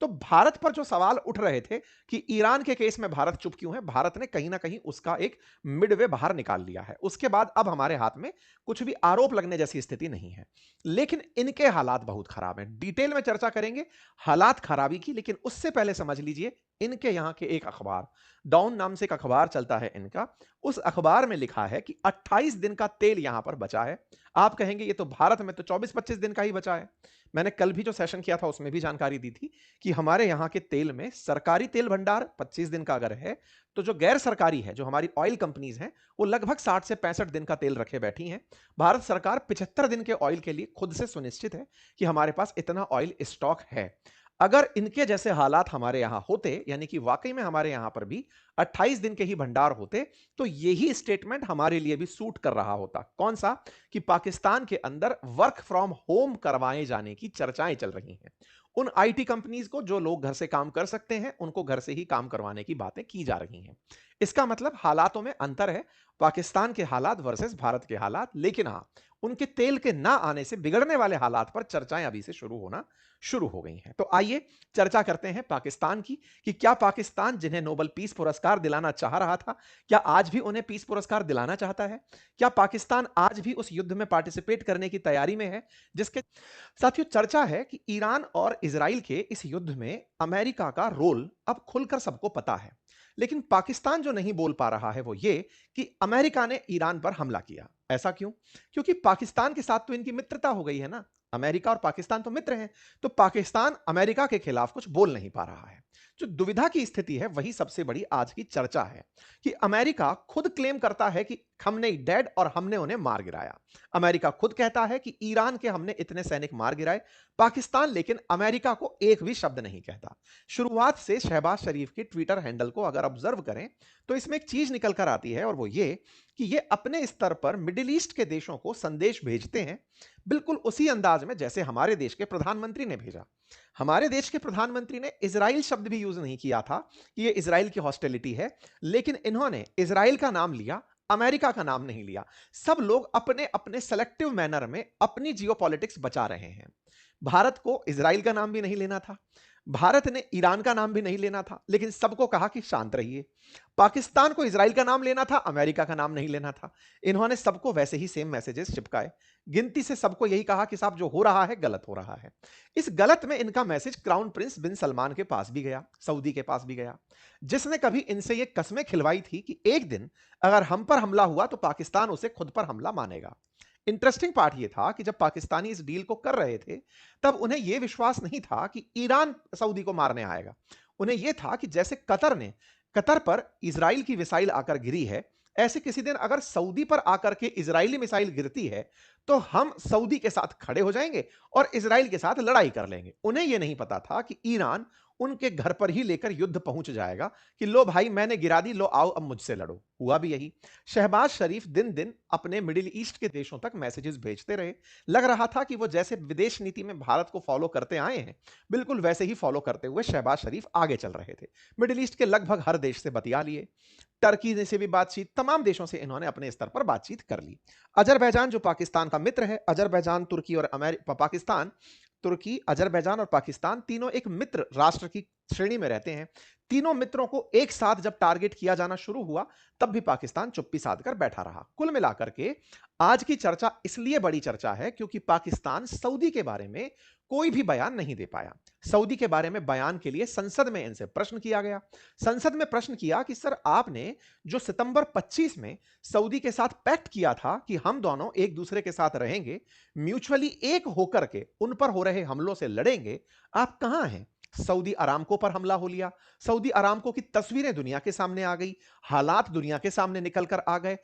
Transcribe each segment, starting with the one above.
तो भारत पर जो सवाल उठ रहे थे कि ईरान के केस में भारत चुप क्यों है, भारत ने कहीं ना कहीं उसका एक मिडवे बाहर निकाल लिया है। उसके बाद अब हमारे हाथ में कुछ भी आरोप लगने जैसी स्थिति नहीं है। लेकिन इनके हालात बहुत खराब हैं, डिटेल में चर्चा करेंगे हालात खराबी की। लेकिन उससे पहले समझ लीजिए इनके यहां के एक अखबार, डाउन नाम से एक अखबार चलता है इनका, उस अखबार में लिखा है कि 28 दिन का तेल यहां पर बचा है। आप कहेंगे ये तो भारत में तो 24-25 दिन का ही बचा है। मैंने कल भी जो सेशन किया था उसमें भी जानकारी दी थी कि हमारे यहां के तेल में सरकारी तेल भंडार 25 दिन का अगर है, तो जो गैर सरकारी है, जो हमारी ऑयल कंपनीज हैं, वो लगभग 60 से 65 दिन का तेल रखे बैठी हैं। भारत सरकार 75 दिन के ऑयल के लिए खुद से सुनिश्चित है कि हमारे पास इतना ऑयल स्टॉक है। अगर इनके जैसे हालात हमारे यहां होते, यानी कि वाकई में हमारे यहां पर भी 28 दिन के ही भंडार होते, तो यही स्टेटमेंट हमारे लिए भी सूट कर रहा होता। कौन सा? कि पाकिस्तान के अंदर वर्क फ्रॉम होम करवाए जाने की चर्चाएं चल रही हैं। उन आईटी कंपनीज को, जो लोग घर से काम कर सकते हैं, उनको घर से ही काम करवाने की बातें की जा रही हैं। इसका मतलब हालातों में अंतर है, पाकिस्तान के हालात वर्सेस भारत के हालात। लेकिन हां, उनके तेल के ना आने से बिगड़ने वाले हालात पर चर्चाएं अभी से शुरू हो गई हैं। तो आइए चर्चा करते हैं पाकिस्तान की, कि क्या पाकिस्तान, जिन्हें नोबेल पीस पुरस्कार दिलाना चाह रहा था, क्या आज भी उन्हें पीस पुरस्कार दिलाना चाहता है? क्या पाकिस्तान आज भी उस युद्ध में पार्टिसिपेट करने की तैयारी में है जिसके साथियों, चर्चा है कि ईरान और इजराइल के इस युद्ध में अमेरिका का रोल अब खुलकर सबको पता है। लेकिन पाकिस्तान जो नहीं बोल पा रहा है वो ये कि अमेरिका ने ईरान पर हमला किया। ऐसा क्यों? क्योंकि पाकिस्तान के साथ तो इनकी मित्रता हो गई है ना। अमेरिका और पाकिस्तान तो मित्र हैं। तो पाकिस्तान अमेरिका के खिलाफ कुछ बोल नहीं पा रहा है। जो दुविधा की स्थिति है वही सबसे बड़ी आज की चर्चा है, कि अमेरिका खुद क्लेम करता है कि हमने डेड और हमने उन्हें मार गिराया। अमेरिका खुद कहता है कि ईरान के हमने इतने सैनिक मार गिराए। पाकिस्तान लेकिन अमेरिका को एक भी शब्द नहीं कहता। शुरुआत से शहबाज शरीफ के ट्विटर हैंडल को अगर ऑब्जर्व करें, तो इसमें एक चीज निकल कर आती है, और वो ये कि ये अपने स्तर पर मिडिल ईस्ट के देशों को संदेश भेजते हैं, बिल्कुल उसी अंदाज में जैसे हमारे देश के प्रधानमंत्री ने भेजा। हमारे देश के प्रधानमंत्री ने इजराइल शब्द भी यूज नहीं किया था कि ये इजराइल की हॉस्टिलिटी है, लेकिन इन्होंने इजराइल का नाम लिया, अमेरिका का नाम नहीं लिया। सब लोग अपने अपने सेलेक्टिव मैनर में अपनी जियोपॉलिटिक्स बचा रहे हैं। भारत को इजराइल का नाम भी नहीं लेना था, भारत ने ईरान का नाम भी नहीं लेना था, लेकिन सबको कहा कि शांत रहिए। पाकिस्तान को इजराइल का नाम लेना था, अमेरिका का नाम नहीं लेना था। इन्होंने सबको वैसे ही सेम मैसेजेस चिपकाए। गिनती से सबको यही कहा कि साहब जो हो रहा है गलत हो रहा है। इस गलत में इनका मैसेज क्राउन प्रिंस बिन सलमान के पास भी गया, सऊदी के पास भी गया, जिसने कभी इनसे ये कस्में खिलवाई थी कि एक दिन अगर हम पर हमला हुआ तो पाकिस्तान उसे खुद पर हमला मानेगा। इंटरेस्टिंग पार्ट यह था कि जब पाकिस्तानी इस डील को कर रहे थे, तब उन्हें यह विश्वास नहीं था कि ईरान सऊदी को मारने आएगा। उन्हें यह था कि जैसे कतर पर इजराइल की मिसाइल आकर गिरी है, ऐसे किसी दिन अगर सऊदी पर आकर के इजरायली मिसाइल गिरती है, तो हम सऊदी के साथ खड़े हो जाएंगे और इजराइल के साथ लड़ाई कर लेंगे। उन्हें यह नहीं पता था कि ईरान उनके घर पर ही लेकर युद्ध पहुंच जाएगा, कि लो भाई मैंने गिरा दी, लो आओ अब मुझसे लड़ो। हुआ भी यही। शहबाज शरीफ दिन दिन अपने मिडिल ईस्ट के देशों तक मैसेजेस भेजते रहे। लग रहा था कि वो जैसे विदेश नीति में भारत को फॉलो करते आए हैं, बिल्कुल वैसे ही फॉलो करते हुए शहबाज शरीफ आगे चल रहे थे। मिडिल ईस्ट के लगभग हर देश से बतिया लिए, टर्की से भी बातचीत, तमाम देशों से इन्होंने अपने स्तर पर बातचीत कर ली। अजरबैजान जो पाकिस्तान का मित्र है, अजरबैजान, तुर्की और पाकिस्तान, तुर्की, अजरबैजान और पाकिस्तान तीनों एक मित्र राष्ट्र की श्रेणी में रहते हैं। तीनों मित्रों को एक साथ जब टारगेट किया जाना शुरू हुआ, तब भी पाकिस्तान चुप्पी साध कर बैठा रहा। कुल मिलाकर के आज की चर्चा इसलिए बड़ी चर्चा है क्योंकि पाकिस्तान सऊदी के बारे में कोई भी बयान नहीं दे पाया। सऊदी के बारे में बयान के लिए संसद में इनसे प्रश्न किया गया। संसद में प्रश्न किया कि सर, आपने जो सितंबर 25 में सऊदी के साथ पैक्ट किया था कि हम दोनों एक दूसरे के साथ रहेंगे, म्यूचुअली एक होकर के उन पर हो रहे हमलों से लड़ेंगे, आप कहां हैं? सऊदी अरामको पर हमला हो लिया। सऊदी अरामको की तस्वीरें दुनिया के सामने आ गई, हालात दुनिया के सामने निकल कर आ गए।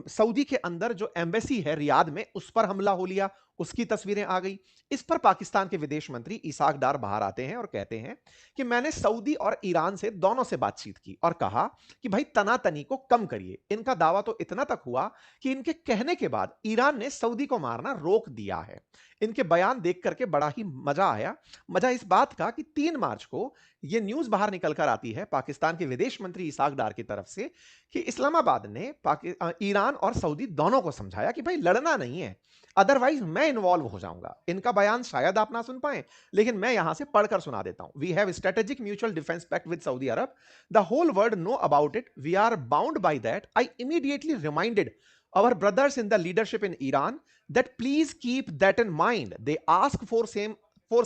सऊदी के अंदर जो एम्बेसी है रियाद में, उस पर हमला हो लिया, उसकी तस्वीरें आ गई। इस पर पाकिस्तान के विदेश मंत्री इसाक डार बाहर आते हैं और कहते हैं कि मैंने सऊदी और ईरान से दोनों से बातचीत की और कहा कि भाई तनातनी को कम करिए। इनका दावा तो इतना तक हुआ कि इनके कहने के बाद ईरान ने सऊदी को मारना रोक दिया है। इनके बयान देख करके बड़ा ही मजा आया। मजा इस बात का कि 3 मार्च को यह न्यूज बाहर निकल कर आती है पाकिस्तान के विदेश मंत्री इसाक डार की तरफ से कि इस्लामाबाद ने ईरान और सऊदी दोनों को समझाया कि भाई लड़ना नहीं है, अदरवाइज मैं इन्वॉल्व हो जाऊंगा। इनका बयान शायद आप ना सुन पाए, लेकिन मैं यहां से पढ़कर सुना देता हूं। We have strategic mutual defence pact with Saudi Arab, the whole world know about it, we are bound by that. I immediately reminded our brothers in the leadership in Iran that please keep that in mind. They asked for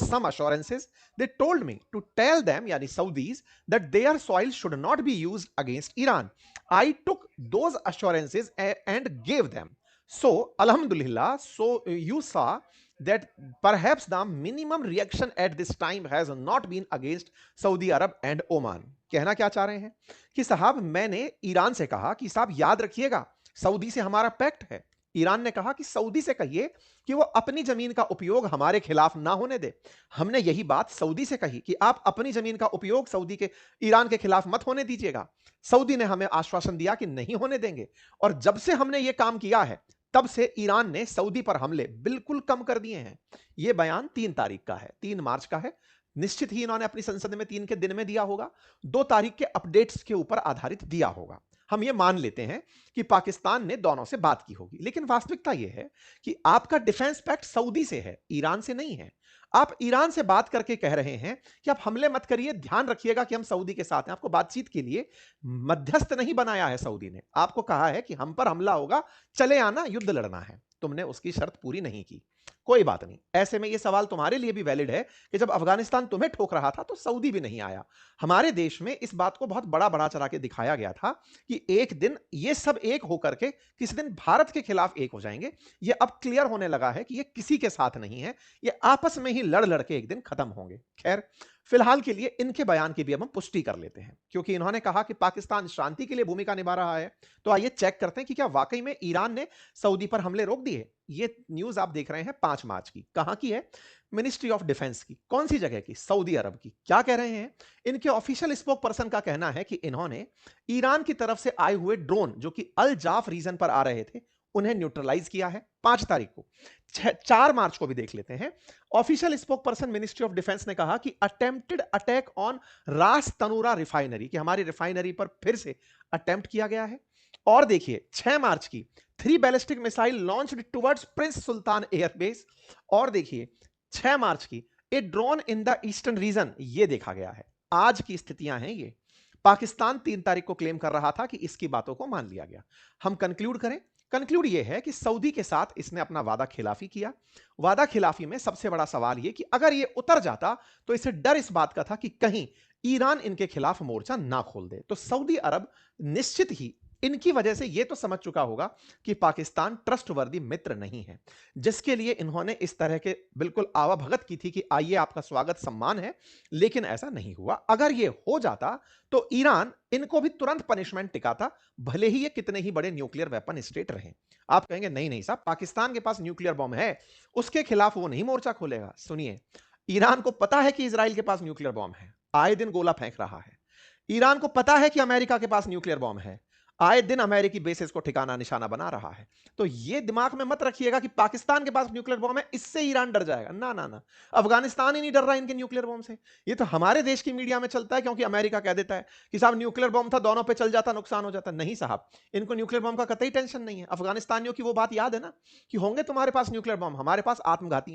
some assurances. They told me to tell them, yani Saudis, that their soil should not be used against Iran. I took those assurances and gave them. So, Alhamdulillah, so you saw that perhaps the minimum reaction at this time has not been against Saudi Arab and Oman. कहना क्या चाह रहे हैं कि साहब मैंने Iran से कहा कि साहब याद रखिएगा सऊदी से हमारा पैक्ट है। ईरान ने कहा कि सऊदी से कहिए कि वो अपनी जमीन का उपयोग हमारे खिलाफ ना होने दे। हमने यही बात सऊदी से कही कि आप अपनी जमीन का उपयोग सऊदी के ईरान के खिलाफ मत होने दीजिएगा। सऊदी ने हमें आश्वासन दिया कि नहीं होने देंगे, और जब से हमने ये काम किया है तब से ईरान ने सऊदी पर हमले बिल्कुल कम कर दिए हैं। यह बयान 3 तारीख का है, 3 मार्च का है। निश्चित ही इन्होंने अपनी संसद में 3 के दिन में दिया होगा, 2 तारीख के अपडेट्स के ऊपर आधारित दिया होगा। हम ये मान लेते हैं कि पाकिस्तान ने दोनों से बात की होगी, लेकिन वास्तविकता यह है कि आपका डिफेंस पैक्ट सऊदी से है, ईरान से नहीं है। आप ईरान से बात करके कह रहे हैं कि आप हमले मत करिए, ध्यान रखिएगा कि हम सऊदी के साथ हैं। आपको बातचीत के लिए मध्यस्थ नहीं बनाया है सऊदी ने, आपको कहा है कि हम पर हमला होगा, चले आना, युद्ध लड़ना है। तुमने उसकी शर्त पूरी नहीं की, कोई बात नहीं। ऐसे में यह सवाल तुम्हारे लिए भी वैलिड है कि जब अफगानिस्तान तुम्हें ठोक रहा था तो सऊदी भी नहीं आया। हमारे देश में इस बात को बहुत बड़ा चढ़ा के दिखाया गया था कि एक दिन ये सब एक होकर के किसी दिन भारत के खिलाफ एक हो जाएंगे। ये अब क्लियर होने लगा है कि ये किसी के साथ नहीं है, ये आपस में ही लड़ के एक दिन खत्म होंगे। खैर, फिलहाल के लिए इनके बयान की भी अब हम पुष्टि कर लेते हैं, क्योंकि इन्होंने कहा कि पाकिस्तान शांति के लिए भूमिका निभा रहा है। तो आइए चेक करते हैं कि क्या वाकई में ईरान ने सऊदी पर हमले रोक दिए। ये न्यूज आप देख रहे हैं 5 मार्च की। कहां की है? मिनिस्ट्री ऑफ डिफेंस की। कौन सी जगह की? सऊदी अरब की। क्या कह रहे हैं? इनके ऑफिशियल स्पोक पर्सन का कहना है कि इन्होंने ईरान की तरफ से आए हुए ड्रोन जो कि अल जाफ रीजन पर आ रहे थे उन्हें न्यूट्रलाइज किया है 5 तारीख को। 4 मार्च को भी देख लेते हैं। Official spoke person ministry of defence ने कहा कि अटेम्प्टेड अटैक ऑन रास तनूरा रिफाइनरी, कि हमारी रिफाइनरी पर फिर से अटेम्प्ट किया गया है। और देखिए 6 मार्च की 3 ballistic missile launched towards prince Sultan airbase. और देखिए 6 मार्च की A drone in the eastern region, ये देखा गया है। आज की स्थितियां हैं ये। पाकिस्तान 3 तारीख को क्लेम कर रहा था कि इसकी बातों को मान लिया गया। हम कंक्लूड करें। कंक्लूड यह है कि सऊदी के साथ इसने अपना वादा खिलाफी किया। वादा खिलाफी में सबसे बड़ा सवाल यह कि अगर यह उतर जाता तो इसे डर इस बात का था कि कहीं ईरान इनके खिलाफ मोर्चा ना खोल दे। तो सऊदी अरब निश्चित ही इनकी वजह से यह तो समझ चुका होगा कि पाकिस्तान ट्रस्टवर्दी मित्र नहीं है, जिसके लिए इन्होंने इस तरह के बिल्कुल आवाभगत की थी कि आइए आपका स्वागत सम्मान है, लेकिन ऐसा नहीं हुआ। अगर यह हो जाता तो ईरान इनको भी तुरंत पनिशमेंट टिकाता, भले ही ये कितने ही बड़े न्यूक्लियर वेपन स्टेट रहे। आप कहेंगे नहीं साहब, पाकिस्तान के पास न्यूक्लियर बॉम्ब है, उसके खिलाफ वो नहीं मोर्चा खोलेगा। सुनिए, ईरान को पता है कि इजराइल के पास न्यूक्लियर बॉम्ब है, आए दिन गोला फेंक रहा है। ईरान को पता है कि अमेरिका के पास न्यूक्लियर बॉम्ब है, आए दिन अमेरिकी बेसिस को ठिकाना निशाना बना रहा है। तो ये दिमाग में मत रखिएगा कि पाकिस्तान के पास न्यूक्लियर बॉम्ब है, इससे ईरान डर जाएगा। ना ना ना, अफगानिस्तान ही नहीं डर रहा इनके न्यूक्लियर बॉम्ब से। ये तो हमारे देश की मीडिया में चलता है, क्योंकि अमेरिका कह देता है कि साहब न्यूक्लियर बॉम्ब था, दोनों पे चल जाता, नुकसान हो जाता। नहीं साहब, इनको न्यूक्लियर बॉम्ब का कतई टेंशन नहीं है। अफगानिस्तानियों की वो बात याद है ना कि होंगे तुम्हारे पास न्यूक्लियर बॉम्ब, हमारे पास आत्मघाती